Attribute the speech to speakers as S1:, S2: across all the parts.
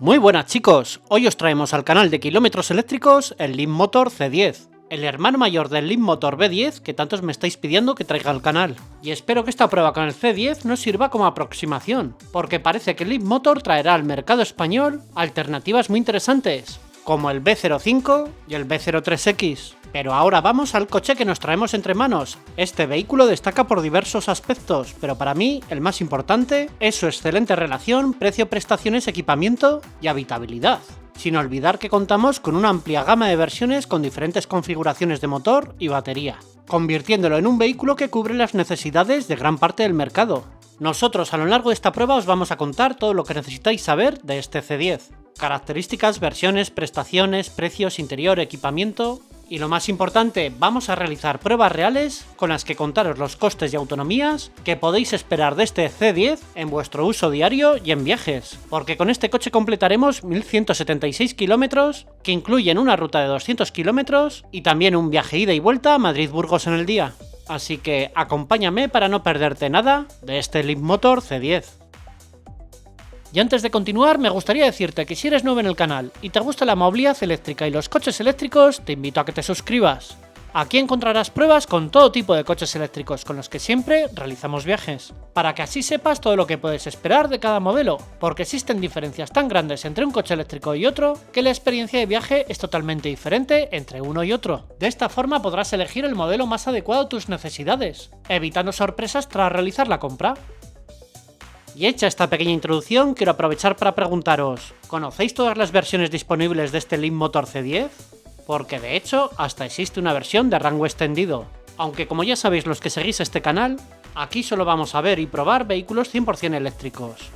S1: Muy buenas chicos, hoy os traemos al canal de kilómetros eléctricos el Leapmotor C10, el hermano mayor del Leapmotor B10 que tantos me estáis pidiendo que traiga al canal. Y espero que esta prueba con el C10 nos sirva como aproximación, porque parece que el Leapmotor traerá al mercado español alternativas muy interesantes, como el B05 y el B03X. Pero ahora vamos al coche que nos traemos entre manos. Este vehículo destaca por diversos aspectos, pero para mí el más importante es su excelente relación precio-prestaciones, equipamiento y habitabilidad. Sin olvidar que contamos con una amplia gama de versiones con diferentes configuraciones de motor y batería, convirtiéndolo en un vehículo que cubre las necesidades de gran parte del mercado. Nosotros a lo largo de esta prueba os vamos a contar todo lo que necesitáis saber de este C10. Características, versiones, prestaciones, precios, interior, equipamiento. Y lo más importante, vamos a realizar pruebas reales con las que contaros los costes y autonomías que podéis esperar de este C10 en vuestro uso diario y en viajes, porque con este coche completaremos 1176 kilómetros, que incluyen una ruta de 200 kilómetros y también un viaje ida y vuelta a Madrid-Burgos en el día. Así que acompáñame para no perderte nada de este Leapmotor C10. Y antes de continuar, me gustaría decirte que si eres nuevo en el canal y te gusta la movilidad eléctrica y los coches eléctricos, te invito a que te suscribas. Aquí encontrarás pruebas con todo tipo de coches eléctricos con los que siempre realizamos viajes, para que así sepas todo lo que puedes esperar de cada modelo, porque existen diferencias tan grandes entre un coche eléctrico y otro que la experiencia de viaje es totalmente diferente entre uno y otro. De esta forma podrás elegir el modelo más adecuado a tus necesidades, evitando sorpresas tras realizar la compra. Y hecha esta pequeña introducción, quiero aprovechar para preguntaros, ¿conocéis todas las versiones disponibles de este Leapmotor C10? Porque de hecho, hasta existe una versión de rango extendido. Aunque como ya sabéis los que seguís este canal, aquí solo vamos a ver y probar vehículos 100% eléctricos.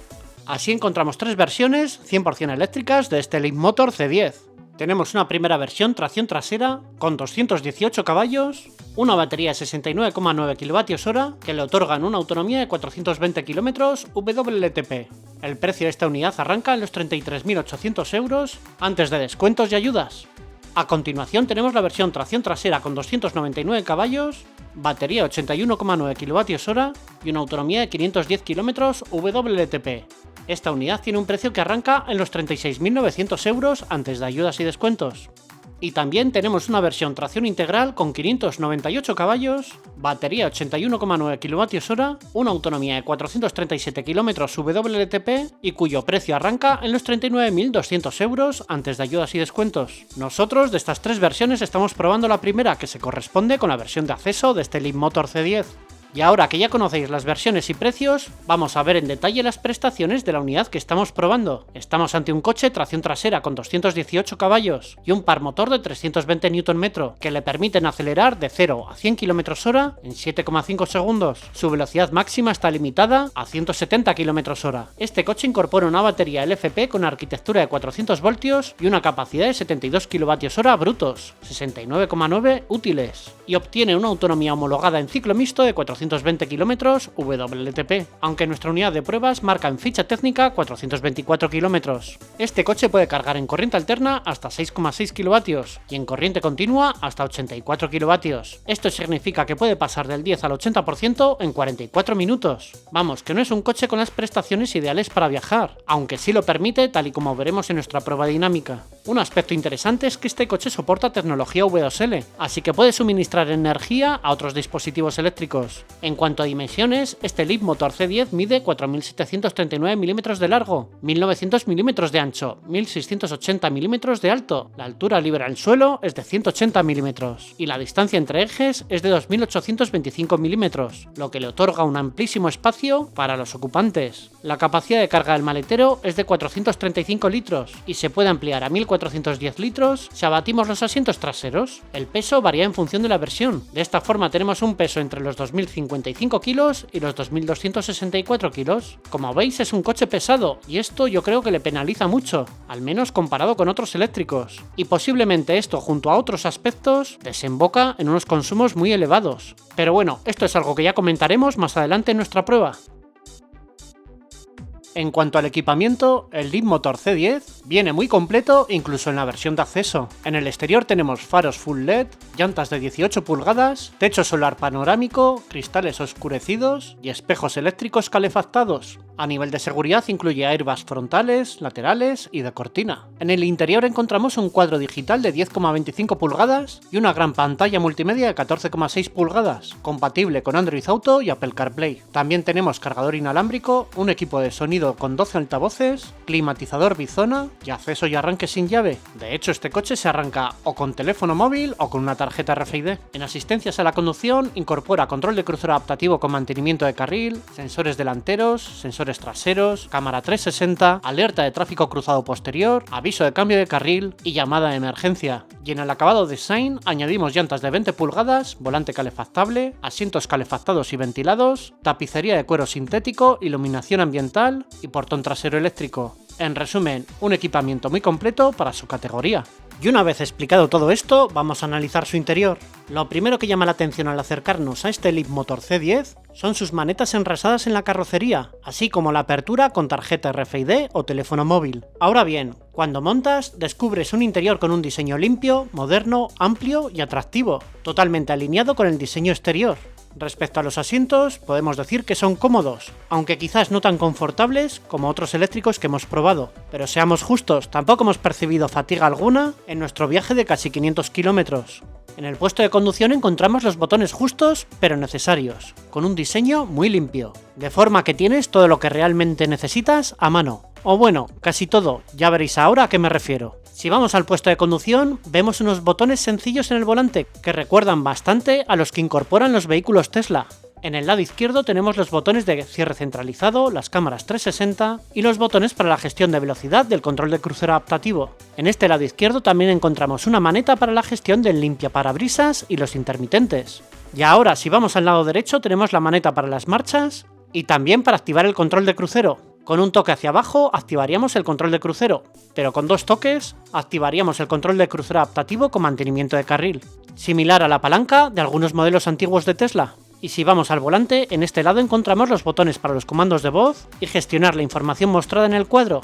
S1: Así encontramos tres versiones 100% eléctricas de este Leapmotor C10. Tenemos una primera versión tracción trasera con 218 caballos, una batería de 69,9 kWh que le otorgan una autonomía de 420 km WLTP. El precio de esta unidad arranca en los 33.800 euros antes de descuentos y ayudas. A continuación tenemos la versión tracción trasera con 299 caballos, batería de 81,9 kWh y una autonomía de 510 km WLTP. Esta unidad tiene un precio que arranca en los 36.900 euros antes de ayudas y descuentos. Y también tenemos una versión tracción integral con 598 caballos, batería 81,9 kWh, una autonomía de 437 km WLTP y cuyo precio arranca en los 39.200 euros antes de ayudas y descuentos. Nosotros de estas tres versiones estamos probando la primera, que se corresponde con la versión de acceso de este Leapmotor C10. Y ahora que ya conocéis las versiones y precios, vamos a ver en detalle las prestaciones de la unidad que estamos probando. Estamos ante un coche tracción trasera con 218 caballos y un par motor de 320 Nm que le permiten acelerar de 0 a 100 km/h en 7,5 segundos. Su velocidad máxima está limitada a 170 km/h. Este coche incorpora una batería LFP con arquitectura de 400 voltios y una capacidad de 72 kWh brutos, 69,9 útiles, y obtiene una autonomía homologada en ciclo mixto de 420 km WLTP, aunque nuestra unidad de pruebas marca en ficha técnica 424 km. Este coche puede cargar en corriente alterna hasta 6,6 kW y en corriente continua hasta 84 kW. Esto significa que puede pasar del 10 al 80% en 44 minutos. Vamos, que no es un coche con las prestaciones ideales para viajar, aunque sí lo permite tal y como veremos en nuestra prueba dinámica. Un aspecto interesante es que este coche soporta tecnología V2L, así que puede suministrar energía a otros dispositivos eléctricos. En cuanto a dimensiones, este Leapmotor C10 mide 4.739 mm de largo, 1.900 mm de ancho, 1.680 mm de alto, la altura libre al suelo es de 180 mm y la distancia entre ejes es de 2.825 mm, lo que le otorga un amplísimo espacio para los ocupantes. La capacidad de carga del maletero es de 435 litros y se puede ampliar a 1.410 litros si abatimos los asientos traseros. El peso varía en función de la versión. De esta forma tenemos un peso entre los 2.055 kilos y los 2.264 kilos. Como veis, es un coche pesado y esto yo creo que le penaliza mucho, al menos comparado con otros eléctricos. Y posiblemente esto, junto a otros aspectos, desemboca en unos consumos muy elevados. Pero bueno, esto es algo que ya comentaremos más adelante en nuestra prueba. En cuanto al equipamiento, el Leapmotor C10 viene muy completo incluso en la versión de acceso. En el exterior tenemos faros full LED, llantas de 18 pulgadas, techo solar panorámico, cristales oscurecidos y espejos eléctricos calefactados. A nivel de seguridad incluye airbags frontales, laterales y de cortina. En el interior encontramos un cuadro digital de 10,25 pulgadas y una gran pantalla multimedia de 14,6 pulgadas, compatible con Android Auto y Apple CarPlay. También tenemos cargador inalámbrico, un equipo de sonido con 12 altavoces, climatizador bizona y acceso y arranque sin llave. De hecho, este coche se arranca o con teléfono móvil o con una tarjeta RFID. En asistencias a la conducción incorpora control de crucero adaptativo con mantenimiento de carril, sensores delanteros, sensores traseros, cámara 360, alerta de tráfico cruzado posterior, aviso de cambio de carril y llamada de emergencia. Y en el acabado design añadimos llantas de 20 pulgadas, volante calefactable, asientos calefactados y ventilados, tapicería de cuero sintético, iluminación ambiental y portón trasero eléctrico. En resumen, un equipamiento muy completo para su categoría. Y una vez explicado todo esto, vamos a analizar su interior. Lo primero que llama la atención al acercarnos a este Leapmotor C10 son sus manetas enrasadas en la carrocería, así como la apertura con tarjeta RFID o teléfono móvil. Ahora bien, cuando montas, descubres un interior con un diseño limpio, moderno, amplio y atractivo, totalmente alineado con el diseño exterior. Respecto a los asientos, podemos decir que son cómodos, aunque quizás no tan confortables como otros eléctricos que hemos probado. Pero seamos justos, tampoco hemos percibido fatiga alguna en nuestro viaje de casi 500 kilómetros. En el puesto de conducción encontramos los botones justos pero necesarios, con un diseño muy limpio, de forma que tienes todo lo que realmente necesitas a mano. O bueno, casi todo, ya veréis ahora a qué me refiero. Si vamos al puesto de conducción, vemos unos botones sencillos en el volante que recuerdan bastante a los que incorporan los vehículos Tesla. En el lado izquierdo tenemos los botones de cierre centralizado, las cámaras 360 y los botones para la gestión de velocidad del control de crucero adaptativo. En este lado izquierdo también encontramos una maneta para la gestión del limpiaparabrisas y los intermitentes. Y ahora, si vamos al lado derecho, tenemos la maneta para las marchas y también para activar el control de crucero. Con un toque hacia abajo activaríamos el control de crucero, pero con 2 toques activaríamos el control de crucero adaptativo con mantenimiento de carril, similar a la palanca de algunos modelos antiguos de Tesla. Y si vamos al volante, en este lado encontramos los botones para los comandos de voz y gestionar la información mostrada en el cuadro.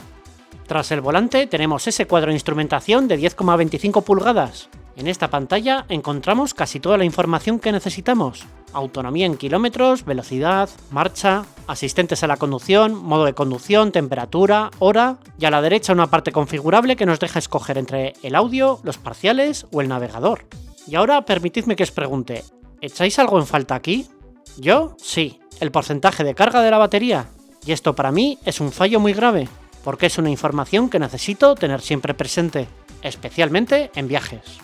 S1: Tras el volante tenemos ese cuadro de instrumentación de 10,25 pulgadas. En esta pantalla encontramos casi toda la información que necesitamos. Autonomía en kilómetros, velocidad, marcha, asistentes a la conducción, modo de conducción, temperatura, hora y a la derecha una parte configurable que nos deja escoger entre el audio, los parciales o el navegador. Y ahora permitidme que os pregunte, ¿echáis algo en falta aquí? Yo, sí, el porcentaje de carga de la batería. Y esto para mí es un fallo muy grave, porque es una información que necesito tener siempre presente, especialmente en viajes.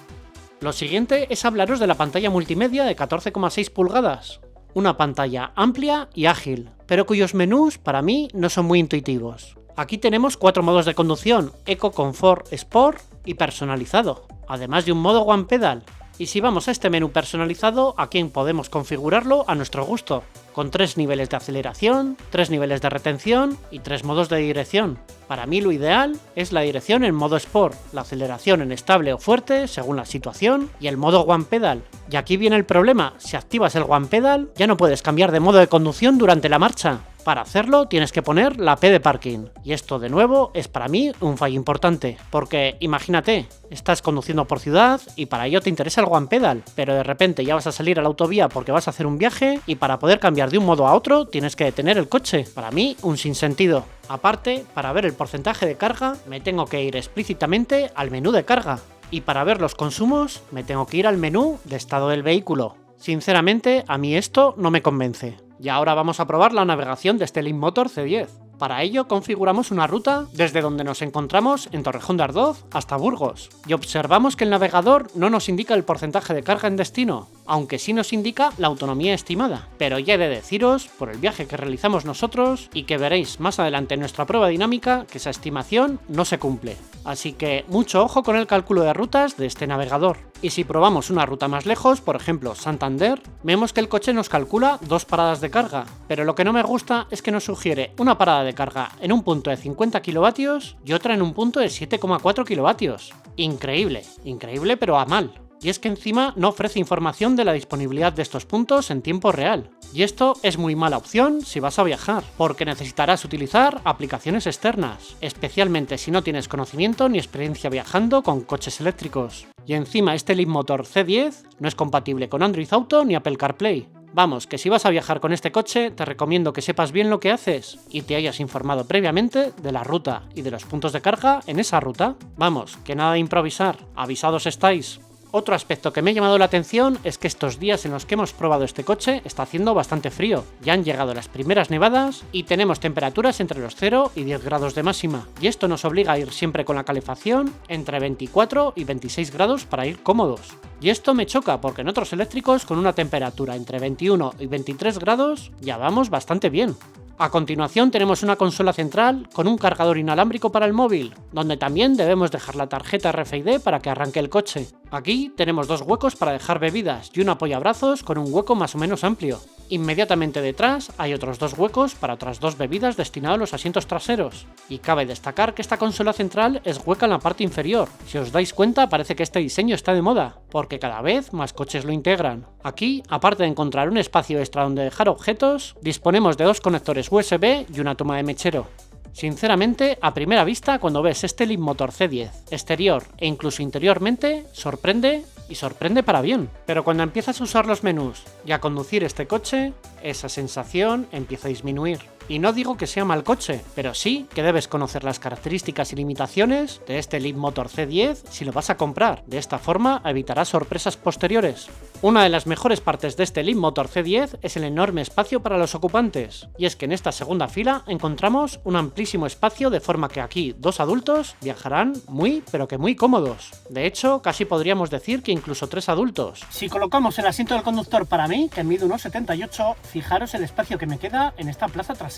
S1: Lo siguiente es hablaros de la pantalla multimedia de 14,6 pulgadas, una pantalla amplia y ágil, pero cuyos menús para mí no son muy intuitivos. Aquí tenemos 4 modos de conducción, Eco, Comfort, Sport y personalizado, además de un modo One Pedal. Y si vamos a este menú personalizado, aquí podemos configurarlo a nuestro gusto, con 3 niveles de aceleración, 3 niveles de retención y 3 modos de dirección. Para mí lo ideal es la dirección en modo Sport, la aceleración en estable o fuerte según la situación y el modo One Pedal. Y aquí viene el problema, si activas el One Pedal ya no puedes cambiar de modo de conducción durante la marcha. Para hacerlo tienes que poner la P de parking, y esto de nuevo es para mí un fallo importante, porque imagínate, estás conduciendo por ciudad y para ello te interesa el One Pedal, pero de repente ya vas a salir a la autovía porque vas a hacer un viaje y para poder cambiar de un modo a otro tienes que detener el coche. Para mí un sinsentido. Aparte, para ver el porcentaje de carga me tengo que ir explícitamente al menú de carga, y para ver los consumos me tengo que ir al menú de estado del vehículo. Sinceramente, a mí esto no me convence. Y ahora vamos a probar la navegación de este Leapmotor C10. Para ello configuramos una ruta desde donde nos encontramos en Torrejón de Ardoz hasta Burgos, y observamos que el navegador no nos indica el porcentaje de carga en destino, aunque sí nos indica la autonomía estimada. Pero ya he de deciros, por el viaje que realizamos nosotros, y que veréis más adelante en nuestra prueba dinámica, que esa estimación no se cumple. Así que mucho ojo con el cálculo de rutas de este navegador. Y si probamos una ruta más lejos, por ejemplo Santander, vemos que el coche nos calcula 2 paradas de carga, pero lo que no me gusta es que nos sugiere una parada de carga en un punto de 50 kilovatios y otra en un punto de 7,4 kilovatios. Increíble, increíble pero a mal. Y es que encima no ofrece información de la disponibilidad de estos puntos en tiempo real. Y esto es muy mala opción si vas a viajar, porque necesitarás utilizar aplicaciones externas, especialmente si no tienes conocimiento ni experiencia viajando con coches eléctricos. Y encima este Leapmotor C10 no es compatible con Android Auto ni Apple CarPlay. Vamos, que si vas a viajar con este coche, te recomiendo que sepas bien lo que haces y te hayas informado previamente de la ruta y de los puntos de carga en esa ruta. Vamos, que nada de improvisar, avisados estáis. Otro aspecto que me ha llamado la atención es que estos días en los que hemos probado este coche está haciendo bastante frío. Ya han llegado las primeras nevadas y tenemos temperaturas entre los 0 y 10 grados de máxima. Y esto nos obliga a ir siempre con la calefacción entre 24 y 26 grados para ir cómodos. Y esto me choca porque en otros eléctricos con una temperatura entre 21 y 23 grados ya vamos bastante bien. A continuación tenemos una consola central con un cargador inalámbrico para el móvil, donde también debemos dejar la tarjeta RFID para que arranque el coche. Aquí tenemos dos huecos para dejar bebidas y un apoyabrazos con un hueco más o menos amplio. Inmediatamente detrás hay otros dos huecos para otras dos bebidas destinados a los asientos traseros. Y cabe destacar que esta consola central es hueca en la parte inferior. Si os dais cuenta, parece que este diseño está de moda, porque cada vez más coches lo integran. Aquí, aparte de encontrar un espacio extra donde dejar objetos, disponemos de dos conectores USB y una toma de mechero. Sinceramente, a primera vista, cuando ves este Leapmotor C10, exterior e incluso interiormente, sorprende y sorprende para bien. Pero cuando empiezas a usar los menús y a conducir este coche, esa sensación empieza a disminuir. Y no digo que sea mal coche, pero sí que debes conocer las características y limitaciones de este Leapmotor C10 si lo vas a comprar. De esta forma evitarás sorpresas posteriores. Una de las mejores partes de este Leapmotor C10 es el enorme espacio para los ocupantes. Y es que en esta segunda fila encontramos un amplísimo espacio de forma que aquí dos adultos viajarán muy pero que muy cómodos. De hecho, casi podríamos decir que incluso tres adultos. Si colocamos el asiento del conductor para mí, que mide unos 78, fijaros el espacio que me queda en esta plaza trasera.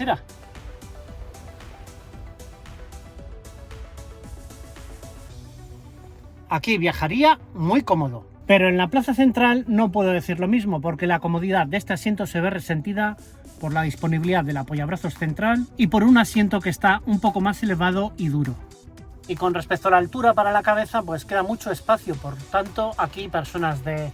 S1: Aquí viajaría muy cómodo. Pero en la plaza central no puedo decir lo mismo, porque la comodidad de este asiento se ve resentida por la disponibilidad del apoyabrazos central y por un asiento que está un poco más elevado y duro. Y con respecto a la altura para la cabeza, pues queda mucho espacio, por tanto aquí personas de,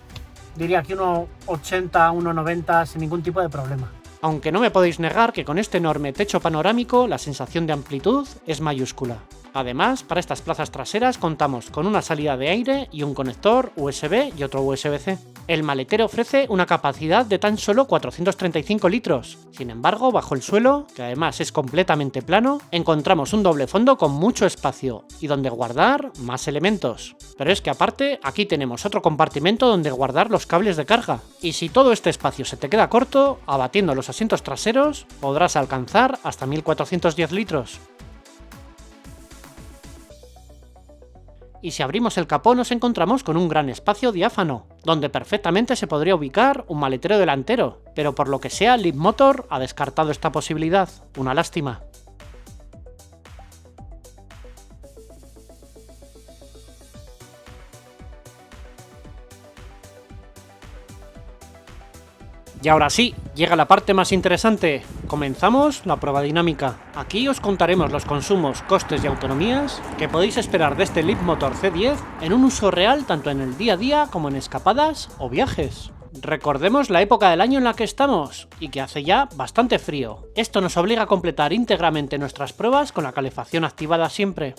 S1: diría que 1,80, 1,90 sin ningún tipo de problema. Aunque no me podéis negar que con este enorme techo panorámico la sensación de amplitud es mayúscula. Además, para estas plazas traseras contamos con una salida de aire y un conector USB y otro USB-C. El maletero ofrece una capacidad de tan solo 435 litros. Sin embargo, bajo el suelo, que además es completamente plano, encontramos un doble fondo con mucho espacio y donde guardar más elementos. Pero es que aparte, aquí tenemos otro compartimento donde guardar los cables de carga. Y si todo este espacio se te queda corto, abatiendo los asientos traseros, podrás alcanzar hasta 1410 litros. Y si abrimos el capó nos encontramos con un gran espacio diáfano, donde perfectamente se podría ubicar un maletero delantero, pero por lo que sea Leapmotor ha descartado esta posibilidad, una lástima. Y ahora sí, llega la parte más interesante. Comenzamos la prueba dinámica. Aquí os contaremos los consumos, costes y autonomías que podéis esperar de este Leapmotor C10 en un uso real tanto en el día a día como en escapadas o viajes. Recordemos la época del año en la que estamos y que hace ya bastante frío. Esto nos obliga a completar íntegramente nuestras pruebas con la calefacción activada siempre.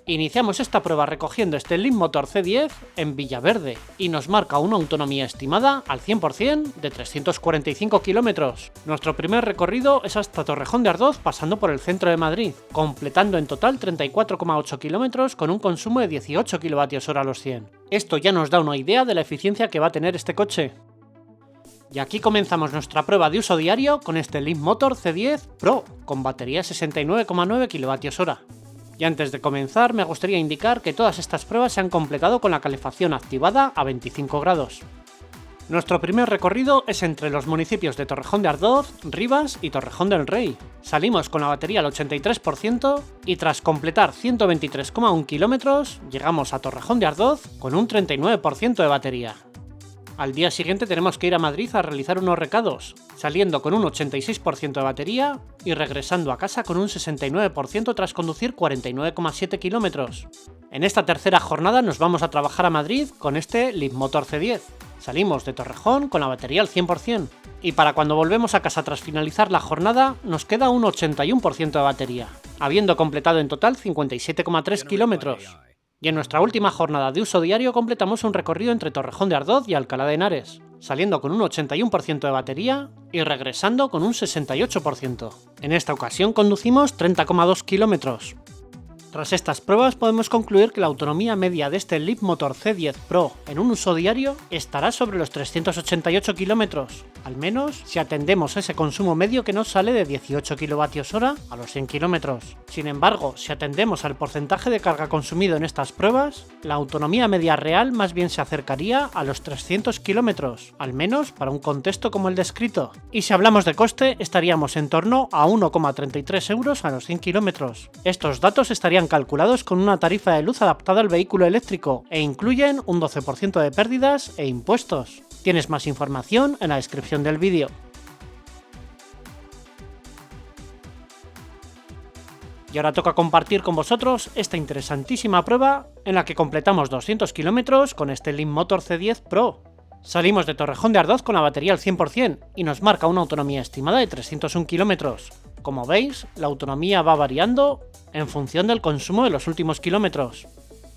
S1: Iniciamos esta prueba recogiendo este Leapmotor C10 en Villaverde y nos marca una autonomía estimada al 100% de 345 kilómetros. Nuestro primer recorrido es hasta Torrejón de Ardoz pasando por el centro de Madrid, completando en total 34,8 kilómetros con un consumo de 18 kWh a los 100. Esto ya nos da una idea de la eficiencia que va a tener este coche. Y aquí comenzamos nuestra prueba de uso diario con este Leapmotor C10 Pro con batería 69,9 kWh. Y antes de comenzar me gustaría indicar que todas estas pruebas se han completado con la calefacción activada a 25 grados. Nuestro primer recorrido es entre los municipios de Torrejón de Ardoz, Rivas y Torrejón del Rey. Salimos con la batería al 83% y tras completar 123,1 kilómetros llegamos a Torrejón de Ardoz con un 39% de batería. Al día siguiente tenemos que ir a Madrid a realizar unos recados, saliendo con un 86% de batería y regresando a casa con un 69% tras conducir 49,7 kilómetros. En esta tercera jornada nos vamos a trabajar a Madrid con este Leapmotor C10. Salimos de Torrejón con la batería al 100% y para cuando volvemos a casa tras finalizar la jornada nos queda un 81% de batería, habiendo completado en total 57,3 kilómetros. Y en nuestra última jornada de uso diario completamos un recorrido entre Torrejón de Ardoz y Alcalá de Henares, saliendo con un 81% de batería y regresando con un 68%. En esta ocasión conducimos 30,2 kilómetros. Tras estas pruebas podemos concluir que la autonomía media de este Leapmotor C10 Pro en un uso diario estará sobre los 388 kilómetros, al menos si atendemos a ese consumo medio que nos sale de 18 kWh a los 100 kilómetros. Sin embargo, si atendemos al porcentaje de carga consumido en estas pruebas, la autonomía media real más bien se acercaría a los 300 kilómetros, al menos para un contexto como el descrito. Y si hablamos de coste, estaríamos en torno a 1,33 euros a los 100 kilómetros. Estos datos estarían calculados con una tarifa de luz adaptada al vehículo eléctrico e incluyen un 12% de pérdidas e impuestos. Tienes más información en la descripción del vídeo. Y ahora toca compartir con vosotros esta interesantísima prueba en la que completamos 200 kilómetros con este Leapmotor C10 Pro. Salimos de Torrejón de Ardoz con la batería al 100% y nos marca una autonomía estimada de 301 kilómetros. Como veis, la autonomía va variando en función del consumo de los últimos kilómetros.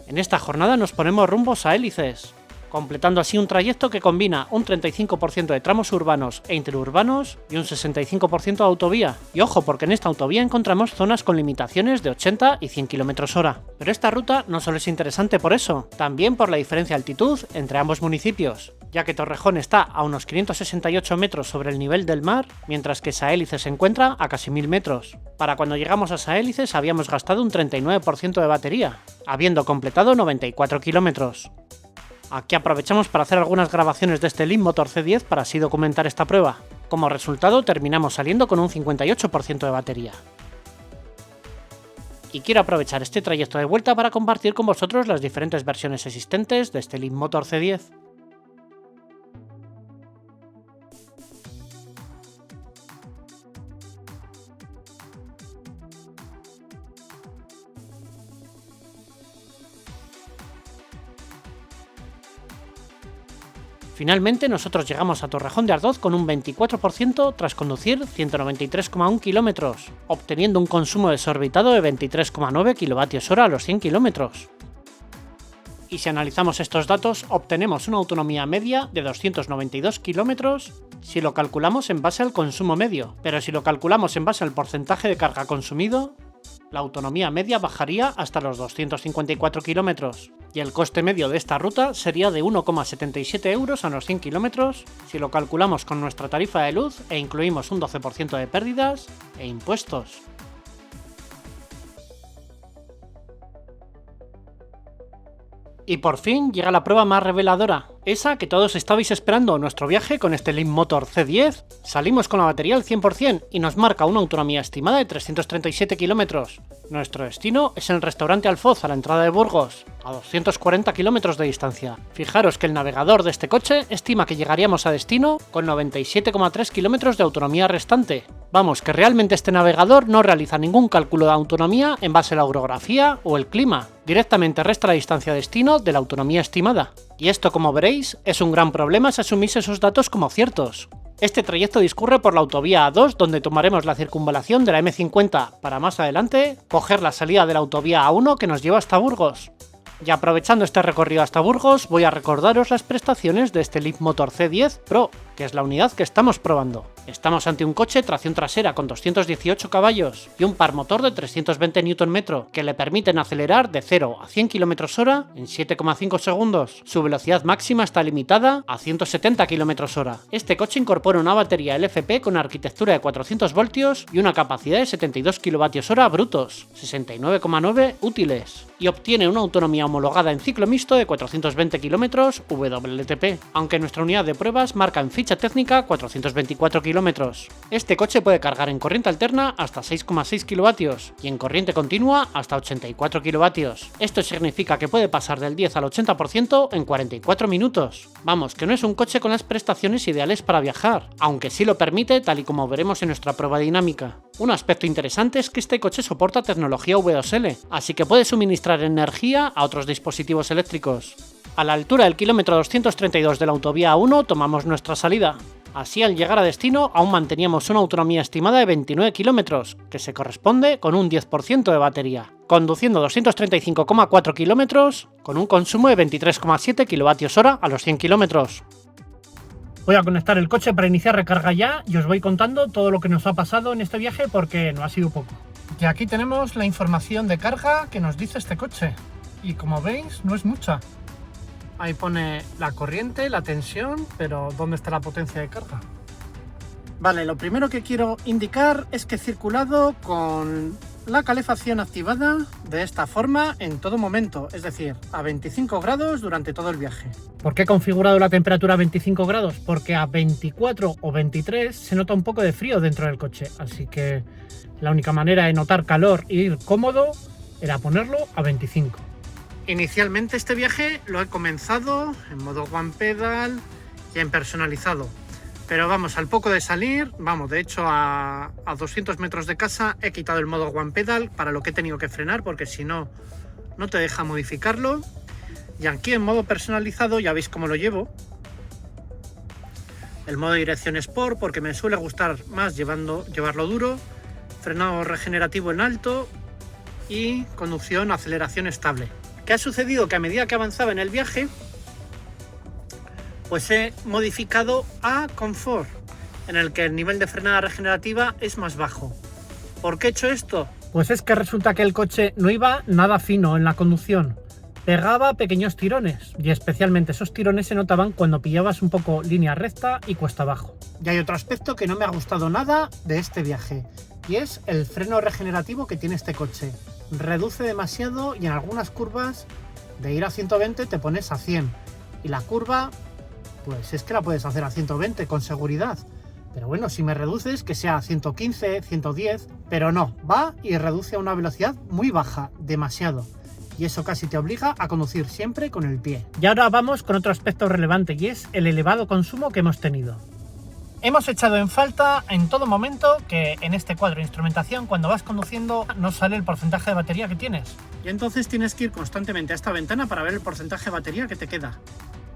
S1: En esta jornada nos ponemos rumbos a Hélices, completando así un trayecto que combina un 35% de tramos urbanos e interurbanos y un 65% de autovía. Y ojo, porque en esta autovía encontramos zonas con limitaciones de 80 y 100 km/h. Pero esta ruta no solo es interesante por eso, también por la diferencia de altitud entre ambos municipios, ya que Torrejón está a unos 568 metros sobre el nivel del mar, mientras que Saélice se encuentra a casi 1000 metros. Para cuando llegamos a Saélices habíamos gastado un 39% de batería, habiendo completado 94 kilómetros. Aquí aprovechamos para hacer algunas grabaciones de este Leapmotor C10 para así documentar esta prueba. Como resultado terminamos saliendo con un 58% de batería. Y quiero aprovechar este trayecto de vuelta para compartir con vosotros las diferentes versiones existentes de este Leapmotor C10. Finalmente nosotros llegamos a Torrejón de Ardoz con un 24% tras conducir 193,1 kilómetros, obteniendo un consumo desorbitado de 23,9 kWh a los 100 kilómetros. Y si analizamos estos datos, obtenemos una autonomía media de 292 kilómetros si lo calculamos en base al consumo medio, pero si lo calculamos en base al porcentaje de carga consumido, la autonomía media bajaría hasta los 254 kilómetros, y el coste medio de esta ruta sería de 1,77 euros a los 100 kilómetros si lo calculamos con nuestra tarifa de luz e incluimos un 12% de pérdidas e impuestos. Y por fin llega la prueba más reveladora, esa que todos estabais esperando, nuestro viaje con este Leapmotor C10. Salimos con la batería al 100% y nos marca una autonomía estimada de 337 kilómetros. Nuestro destino es el restaurante Alfoz a la entrada de Burgos, a 240 kilómetros de distancia. Fijaros que el navegador de este coche estima que llegaríamos a destino con 97,3 kilómetros de autonomía restante. Vamos, que realmente este navegador no realiza ningún cálculo de autonomía en base a la orografía o el clima. Directamente resta la distancia a destino de la autonomía estimada. Y esto, como veréis, es un gran problema si asumís esos datos como ciertos. Este trayecto discurre por la autovía A2, donde tomaremos la circunvalación de la M50 para más adelante coger la salida de la autovía A1 que nos lleva hasta Burgos. Y aprovechando este recorrido hasta Burgos, voy a recordaros las prestaciones de este Leapmotor C10 Pro, que es la unidad que estamos probando. Estamos ante un coche tracción trasera con 218 caballos y un par motor de 320 Nm que le permiten acelerar de 0 a 100 km/h en 7,5 segundos. Su velocidad máxima está limitada a 170 km/h. Este coche incorpora una batería LFP con arquitectura de 400 voltios y una capacidad de 72 kWh brutos, 69,9 útiles, y obtiene una autonomía homologada en ciclo mixto de 420 km WLTP, aunque nuestra unidad de pruebas marca en ficha técnica 424 km. Este coche puede cargar en corriente alterna hasta 6,6 kW y en corriente continua hasta 84 kW. Esto significa que puede pasar del 10 al 80% en 44 minutos. Vamos, que no es un coche con las prestaciones ideales para viajar, aunque sí lo permite tal y como veremos en nuestra prueba dinámica. Un aspecto interesante es que este coche soporta tecnología V2L, así que puede suministrar energía a otros dispositivos eléctricos. A la altura del kilómetro 232 de la autovía A1 tomamos nuestra salida. Así, al llegar a destino, aún manteníamos una autonomía estimada de 29 kilómetros, que se corresponde con un 10% de batería, conduciendo 235,4 kilómetros con un consumo de 23,7 kWh a los 100 kilómetros. Voy a conectar el coche para iniciar recarga ya y os voy contando todo lo que nos ha pasado en este viaje porque no ha sido poco. Y aquí tenemos la información de carga que nos dice este coche. Y como veis, no es mucha. Ahí pone la corriente, la tensión, pero ¿dónde está la potencia de carga? Vale, lo primero que quiero indicar es que he circulado con la calefacción activada de esta forma en todo momento, es decir, a 25 grados durante todo el viaje. ¿Por qué he configurado la temperatura a 25 grados? Porque a 24 o 23 se nota un poco de frío dentro del coche, así que la única manera de notar calor e ir cómodo era ponerlo a 25. Inicialmente este viaje lo he comenzado en modo One Pedal y en personalizado. Pero vamos, al poco de salir, de hecho a 200 metros de casa he quitado el modo One Pedal para lo que he tenido que frenar porque si no, no te deja modificarlo. Y aquí en modo personalizado ya veis cómo lo llevo. El modo dirección Sport porque me suele gustar más llevarlo duro. Frenado regenerativo en alto y conducción, aceleración estable. ¿Qué ha sucedido? Que a medida que avanzaba en el viaje, pues he modificado a Confort, en el que el nivel de frenada regenerativa es más bajo. ¿Por qué he hecho esto? Pues es que resulta que el coche no iba nada fino en la conducción. Pegaba pequeños tirones, y especialmente esos tirones se notaban cuando pillabas un poco línea recta y cuesta abajo. Y hay otro aspecto que no me ha gustado nada de este viaje, y es el freno regenerativo que tiene este coche. Reduce demasiado y en algunas curvas de ir a 120 te pones a 100 y la curva pues es que la puedes hacer a 120 con seguridad, pero bueno, si me reduces que sea a 115, 110, pero no, va y reduce a una velocidad muy baja, demasiado, y eso casi te obliga a conducir siempre con el pie. Y ahora vamos con otro aspecto relevante y es el elevado consumo que hemos tenido. Hemos echado en falta en todo momento que en este cuadro de instrumentación cuando vas conduciendo no sale el porcentaje de batería que tienes. Y entonces tienes que ir constantemente a esta ventana para ver el porcentaje de batería que te queda.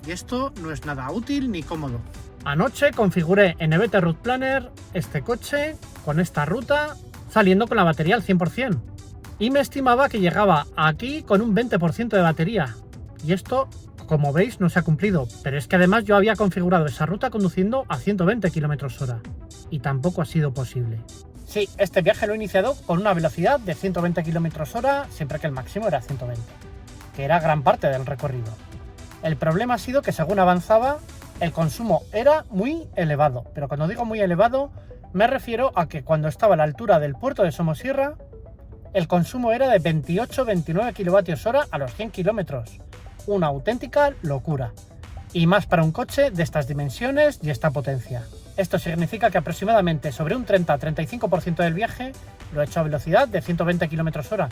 S1: Y esto no es nada útil ni cómodo. Anoche configuré en EBT Route Planner este coche con esta ruta saliendo con la batería al 100%. Y me estimaba que llegaba aquí con un 20% de batería. Y esto, como veis, no se ha cumplido, pero es que además yo había configurado esa ruta conduciendo a 120 km/h y tampoco ha sido posible. Sí, este viaje lo he iniciado con una velocidad de 120 km/h, siempre que el máximo era 120, que era gran parte del recorrido. El problema ha sido que según avanzaba, el consumo era muy elevado, pero cuando digo muy elevado, me refiero a que cuando estaba a la altura del puerto de Somosierra, el consumo era de 28-29 kWh a los 100 kilómetros. Una auténtica locura, y más para un coche de estas dimensiones y esta potencia. Esto significa que aproximadamente sobre un 30-35% del viaje lo he hecho a velocidad de 120 km/h.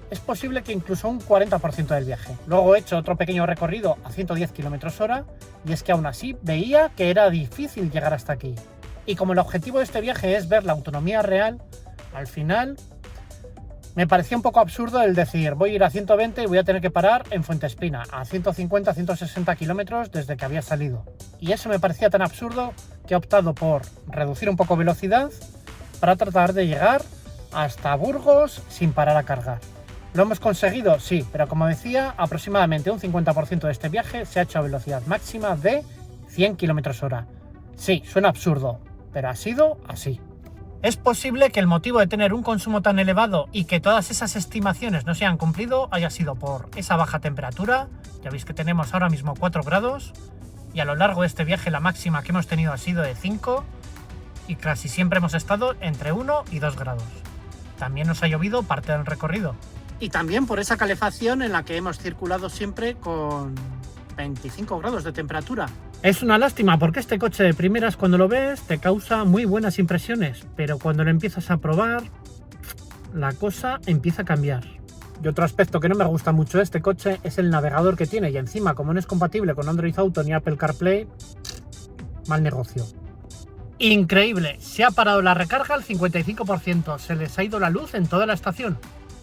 S1: Es posible que incluso un 40% del viaje. Luego he hecho otro pequeño recorrido a 110 km/h y es que aún así veía que era difícil llegar hasta aquí. Y como el objetivo de este viaje es ver la autonomía real, al final me parecía un poco absurdo el decir voy a ir a 120 y voy a tener que parar en Fuentespina a 150-160 kilómetros desde que había salido. Y eso me parecía tan absurdo que he optado por reducir un poco velocidad para tratar de llegar hasta Burgos sin parar a cargar. ¿Lo hemos conseguido? Sí, pero como decía, aproximadamente un 50% de este viaje se ha hecho a velocidad máxima de 100 km/h. Sí, suena absurdo, pero ha sido así. Es posible que el motivo de tener un consumo tan elevado y que todas esas estimaciones no se hayan cumplido haya sido por esa baja temperatura. Ya veis que tenemos ahora mismo 4 grados y a lo largo de este viaje la máxima que hemos tenido ha sido de 5 y casi siempre hemos estado entre 1 y 2 grados. También nos ha llovido parte del recorrido. Y también por esa calefacción en la que hemos circulado siempre con 25 grados de temperatura. Es una lástima porque este coche de primeras cuando lo ves te causa muy buenas impresiones, pero cuando lo empiezas a probar la cosa empieza a cambiar. Y otro aspecto que no me gusta mucho de este coche es el navegador que tiene y encima como no es compatible con Android Auto ni Apple CarPlay, mal negocio. Increíble, se ha parado la recarga al 55%, se les ha ido la luz en toda la estación.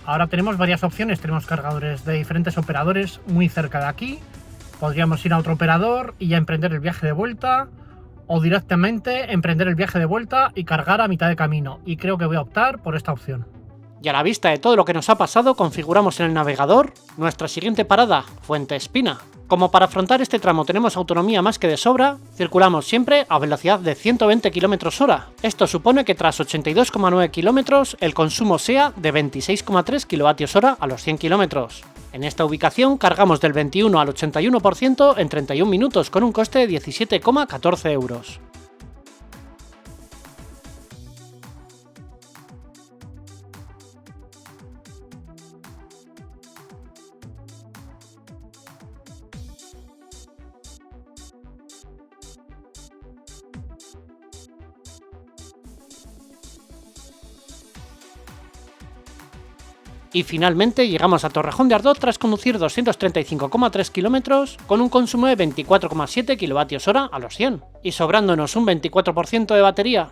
S1: Ahora tenemos varias opciones, tenemos cargadores de diferentes operadores muy cerca de aquí. Podríamos ir a otro operador y ya emprender el viaje de vuelta,
S2: o directamente emprender el viaje de vuelta y cargar a mitad de camino, y creo que voy a optar por esta opción.
S1: Y a la vista de todo lo que nos ha pasado, configuramos en el navegador nuestra siguiente parada, Fuente Espina. Como para afrontar este tramo tenemos autonomía más que de sobra, circulamos siempre a velocidad de 120 km/h. Esto supone que tras 82,9 km el consumo sea de 26,3 kWh a los 100 km. En esta ubicación cargamos del 21 al 81% en 31 minutos con un coste de 17,14 euros. Y finalmente llegamos a Torrejón de Ardoz tras conducir 235,3 km con un consumo de 24,7 kWh a los 100, y sobrándonos un 24% de batería.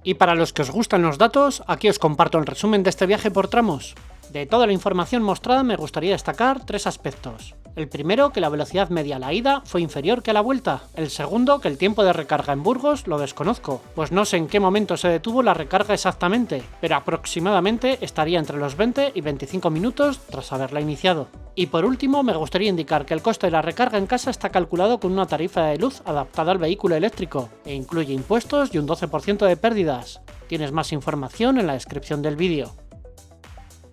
S1: Y para los que os gustan los datos, aquí os comparto el resumen de este viaje por tramos. De toda la información mostrada me gustaría destacar 3 aspectos. El primero, que la velocidad media a la ida fue inferior que a la vuelta. El segundo, que el tiempo de recarga en Burgos lo desconozco, pues no sé en qué momento se detuvo la recarga exactamente, pero aproximadamente estaría entre los 20 y 25 minutos tras haberla iniciado. Y por último, me gustaría indicar que el coste de la recarga en casa está calculado con una tarifa de luz adaptada al vehículo eléctrico, e incluye impuestos y un 12% de pérdidas. Tienes más información en la descripción del vídeo.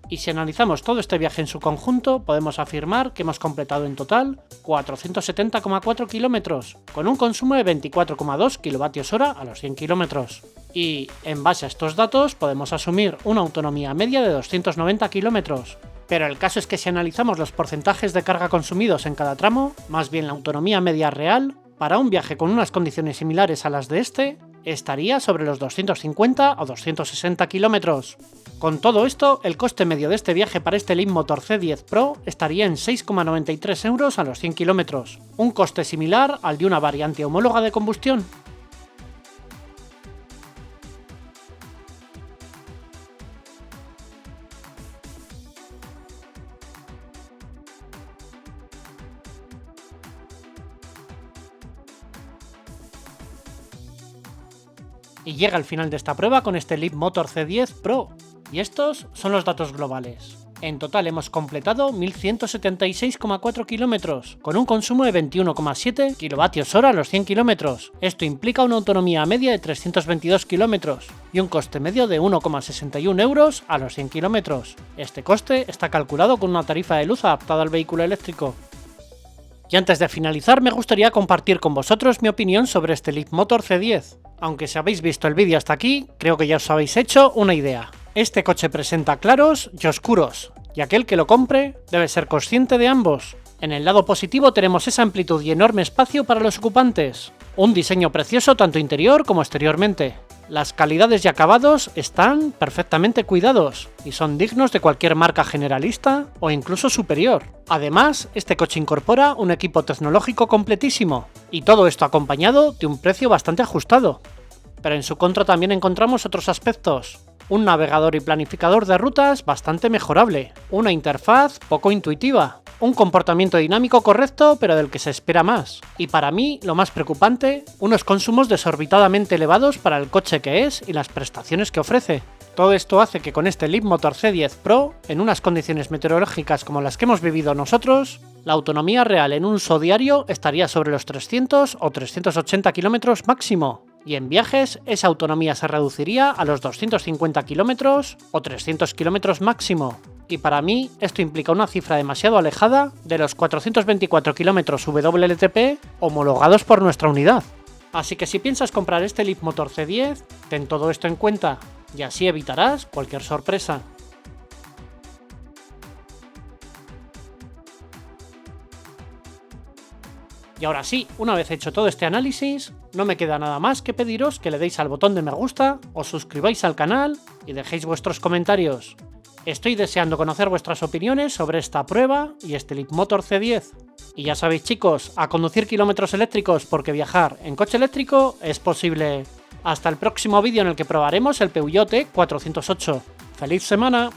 S1: Y si analizamos todo este viaje en su conjunto, podemos afirmar que hemos completado en total 470,4 kilómetros, con un consumo de 24,2 kWh a los 100 kilómetros. Y, en base a estos datos, podemos asumir una autonomía media de 290 kilómetros. Pero el caso es que si analizamos los porcentajes de carga consumidos en cada tramo, más bien la autonomía media real, para un viaje con unas condiciones similares a las de este, estaría sobre los 250 o 260 kilómetros. Con todo esto, el coste medio de este viaje para este Leapmotor C10 Pro estaría en 6,93 euros a los 100 kilómetros, un coste similar al de una variante homóloga de combustión. Y llega el final de esta prueba con este Leapmotor C10 Pro. Y estos son los datos globales. En total hemos completado 1176,4 kilómetros, con un consumo de 21,7 kWh a los 100 kilómetros. Esto implica una autonomía media de 322 kilómetros y un coste medio de 1,61 euros a los 100 kilómetros. Este coste está calculado con una tarifa de luz adaptada al vehículo eléctrico. Y antes de finalizar, me gustaría compartir con vosotros mi opinión sobre este Leapmotor C10. Aunque si habéis visto el vídeo hasta aquí, creo que ya os habéis hecho una idea. Este coche presenta claros y oscuros, y aquel que lo compre debe ser consciente de ambos. En el lado positivo tenemos esa amplitud y enorme espacio para los ocupantes, un diseño precioso tanto interior como exteriormente. Las calidades y acabados están perfectamente cuidados y son dignos de cualquier marca generalista o incluso superior. Además, este coche incorpora un equipo tecnológico completísimo, y todo esto acompañado de un precio bastante ajustado. Pero en su contra también encontramos otros aspectos. Un navegador y planificador de rutas bastante mejorable, una interfaz poco intuitiva, un comportamiento dinámico correcto pero del que se espera más, y para mí lo más preocupante, unos consumos desorbitadamente elevados para el coche que es y las prestaciones que ofrece. Todo esto hace que con este Leapmotor C10 Pro, en unas condiciones meteorológicas como las que hemos vivido nosotros, la autonomía real en un uso diario estaría sobre los 300 o 380 km máximo. Y en viajes, esa autonomía se reduciría a los 250 km o 300 km máximo. Y para mí, esto implica una cifra demasiado alejada de los 424 km WLTP homologados por nuestra unidad. Así que si piensas comprar este Leapmotor C10, ten todo esto en cuenta, y así evitarás cualquier sorpresa. Y ahora sí, una vez hecho todo este análisis, no me queda nada más que pediros que le deis al botón de me gusta, os suscribáis al canal y dejéis vuestros comentarios. Estoy deseando conocer vuestras opiniones sobre esta prueba y este Leapmotor C10. Y ya sabéis chicos, a conducir kilómetros eléctricos porque viajar en coche eléctrico es posible. Hasta el próximo vídeo en el que probaremos el Peugeot 408. ¡Feliz semana!